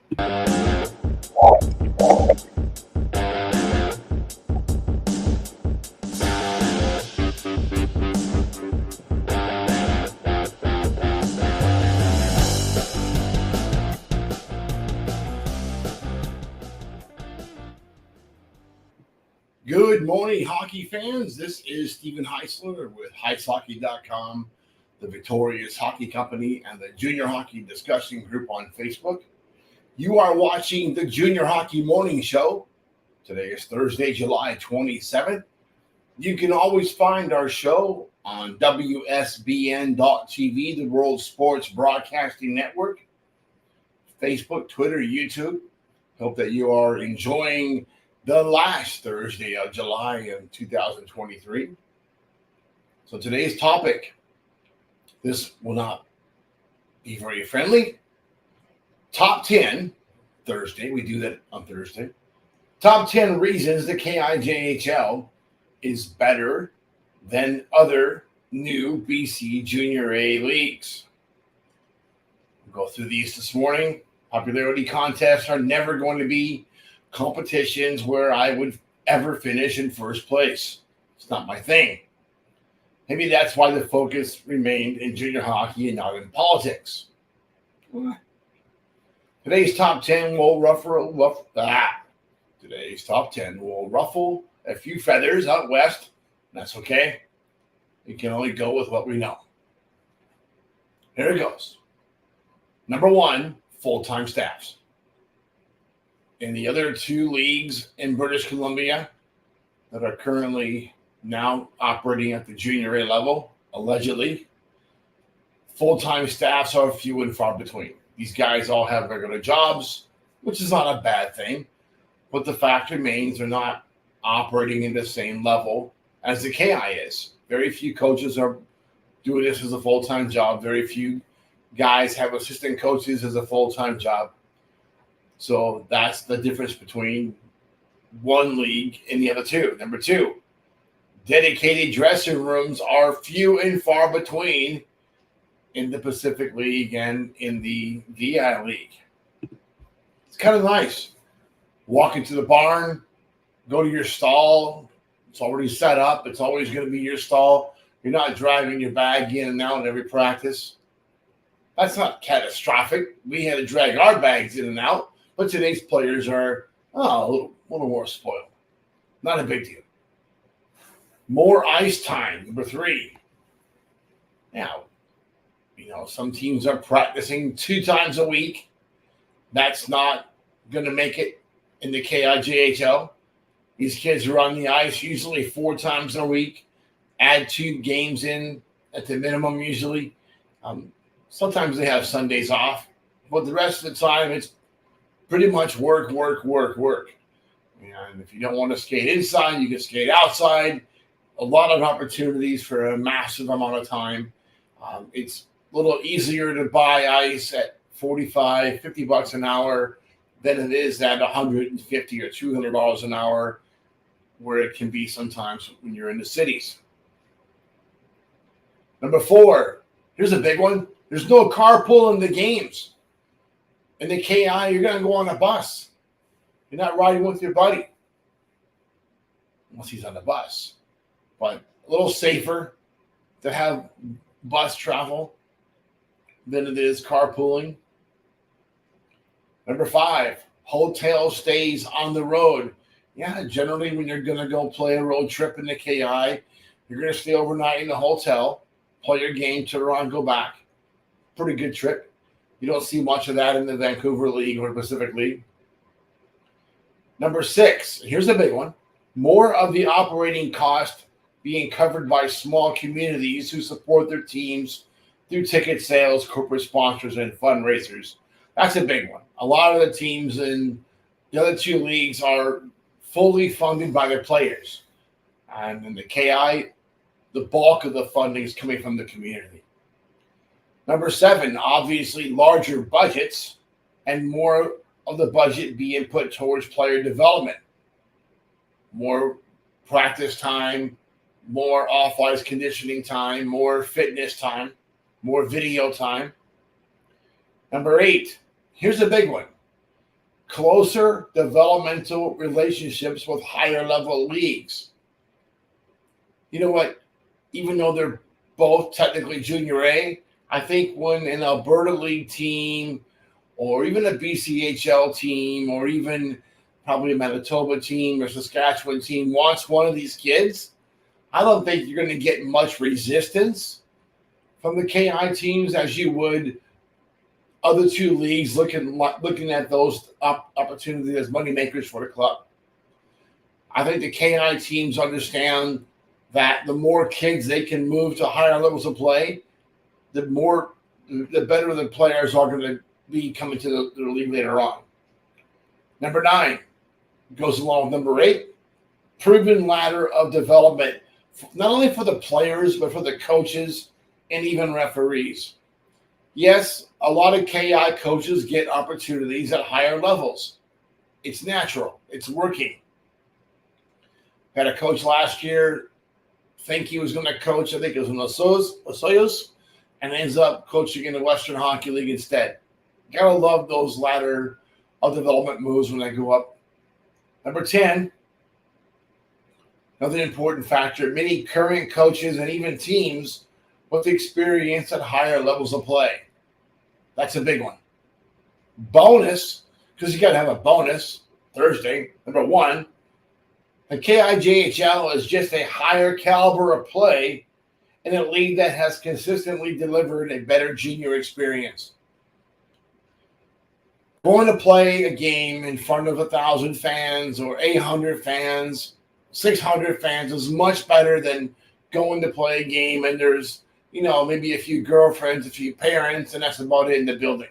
Good morning, hockey fans. This is Stephen Heisler with HeisHockey.com, the Victorious Hockey Company, and the Junior Hockey Discussion Group on Facebook. You are watching the Junior Hockey Morning Show. Today is Thursday, July 27th. You can always find our show on WSBN.TV, the World Sports Broadcasting Network, Facebook, Twitter, YouTube. Hope that you are enjoying the last Thursday of July in 2023. So today's topic, this will not be very friendly. Top 10, Thursday, we do that on Thursday. Top 10 reasons the KIJHL is better than other new BC Junior A leagues. We'll go through these this morning. Popularity contests are never going to be competitions where I would ever finish in first place. It's not my thing. Maybe that's why the focus remained in junior hockey and not in politics. Today's top 10 will ruffle a few feathers out west. That's okay. We can only go with what we know. Here it goes. Number 1, full-time staffs. In the other two leagues in British Columbia that are currently now operating at the junior A level, allegedly, full-time staffs are few and far between. These guys all have regular jobs, which is not a bad thing, but the fact remains they're not operating in the same level as the KI is. Very few coaches are doing this as a full-time job. Very few guys have assistant coaches as a full-time job. So that's the difference between one league and the other two. Number 2, dedicated dressing rooms are few and far between in the Pacific League and in the VI League. It's kind of nice. Walk into the barn, go to your stall. It's already set up. It's always going to be your stall. You're not driving your bag in and out in every practice. That's not catastrophic. We had to drag our bags in and out. But today's players are a little more spoiled. Not a big deal. More ice time, number 3. Now, some teams are practicing 2 times a week. That's not going to make it in the KIJHL. These kids are on the ice usually 4 times a week. Add 2 games in at the minimum usually. Sometimes they have Sundays off. But the rest of the time, it's pretty much work. And if you don't want to skate inside, you can skate outside. A lot of opportunities for a massive amount of time. It's a little easier to buy ice at $45, $50 an hour than it is at $150 or $200 an hour, where it can be sometimes when you're in the cities. Number 4, here's a big one. There's no carpool in the games. In the KI, you're going to go on a bus. You're not riding with your buddy. Unless he's on the bus. But a little safer to have bus travel than it is carpooling. Number 5, hotel stays on the road. Yeah, generally when you're going to go play a road trip in the KI, you're going to stay overnight in the hotel, play your game, turn around, go back. Pretty good trip. You don't see much of that in the Vancouver League or Pacific League. Number 6, here's a big one. More of the operating cost being covered by small communities who support their teams through ticket sales, corporate sponsors, and fundraisers. That's a big one. A lot of the teams in the other 2 leagues are fully funded by their players. And in the KI, the bulk of the funding is coming from the community. Number 7, obviously larger budgets and more of the budget being put towards player development. More practice time, more off-ice conditioning time, more fitness time, more video time. Number 8, here's a big one. closer developmental relationships with higher level leagues. You know what? Even though they're both technically junior A, I think when an Alberta League team or even a BCHL team or even probably a Manitoba team or Saskatchewan team wants one of these kids, I don't think you're going to get much resistance from the KI teams as you would other two leagues looking at those opportunities as moneymakers for the club. I think the KI teams understand that the more kids they can move to higher levels of play, the better the players are going to be coming to the league later on. Number 9 goes along with number 8, proven ladder of development, not only for the players, but for the coaches and even referees. Yes, a lot of KI coaches get opportunities at higher levels. It's natural. It's working. Had a coach last year think he was going to coach, I think it was in Osoyoos, and ends up coaching in the Western Hockey League instead. Gotta love those ladder of development moves when they go up. Number 10, another important factor, many current coaches and even teams with experience at higher levels of play. That's a big one. Bonus, because you got to have a bonus Thursday. Number 1, the KIJHL is just a higher caliber of play in a league that has consistently delivered a better junior experience. Going to play a game in front of 1,000 fans or 800 fans, 600 fans is much better than going to play a game and there's, maybe a few girlfriends, a few parents, and that's about it in the building.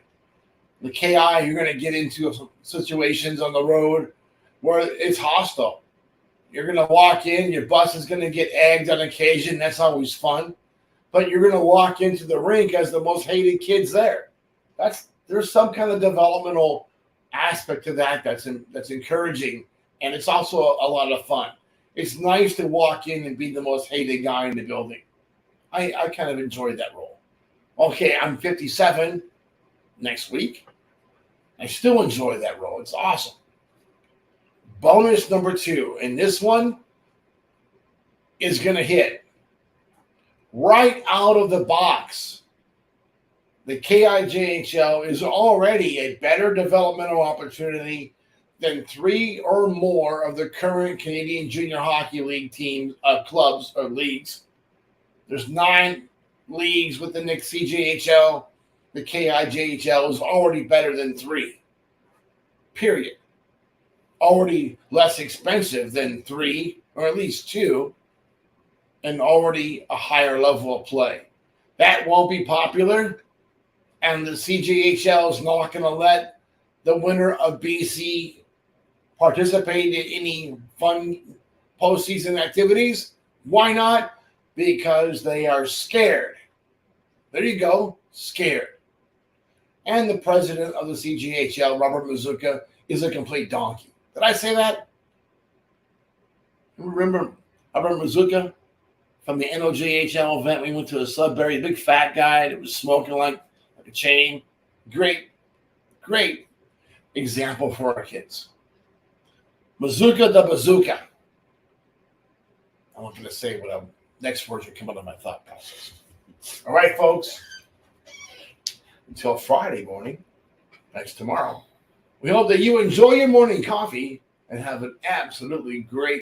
The KI, you're going to get into situations on the road where it's hostile. You're going to walk in, your bus is going to get egged on occasion. That's always fun. But you're going to walk into the rink as the most hated kids there. There's some kind of developmental aspect to that's encouraging, and it's also a lot of fun. It's nice to walk in and be the most hated guy in the building. I kind of enjoyed that role. Okay, I'm 57 next week. I still enjoy that role. It's awesome. Bonus number 2, and this one is going to hit right out of the box. The KIJHL is already a better developmental opportunity than 3 or more of the current Canadian Junior Hockey League teams, clubs or leagues. There's 9 leagues within the CJHL. The KIJHL is already better than 3. Period. Already less expensive than 3, or at least 2, and already a higher level of play. That won't be popular, and the CJHL is not going to let the winner of BC participate in any fun postseason activities. Why not? Because they are scared. There you go, scared. And the president of the CJHL, Robert Mazuka, is a complete donkey. Did I say that? Remember Robert Mazuka from the NOJHL event? We went to a Sudbury, big fat guy that was smoking like a chain. Great example for our kids. Mazuka the Bazooka. I'm not going to say what next words are coming out of my thought process. All right, folks. Until Friday morning, that's tomorrow. We hope that you enjoy your morning coffee and have an absolutely great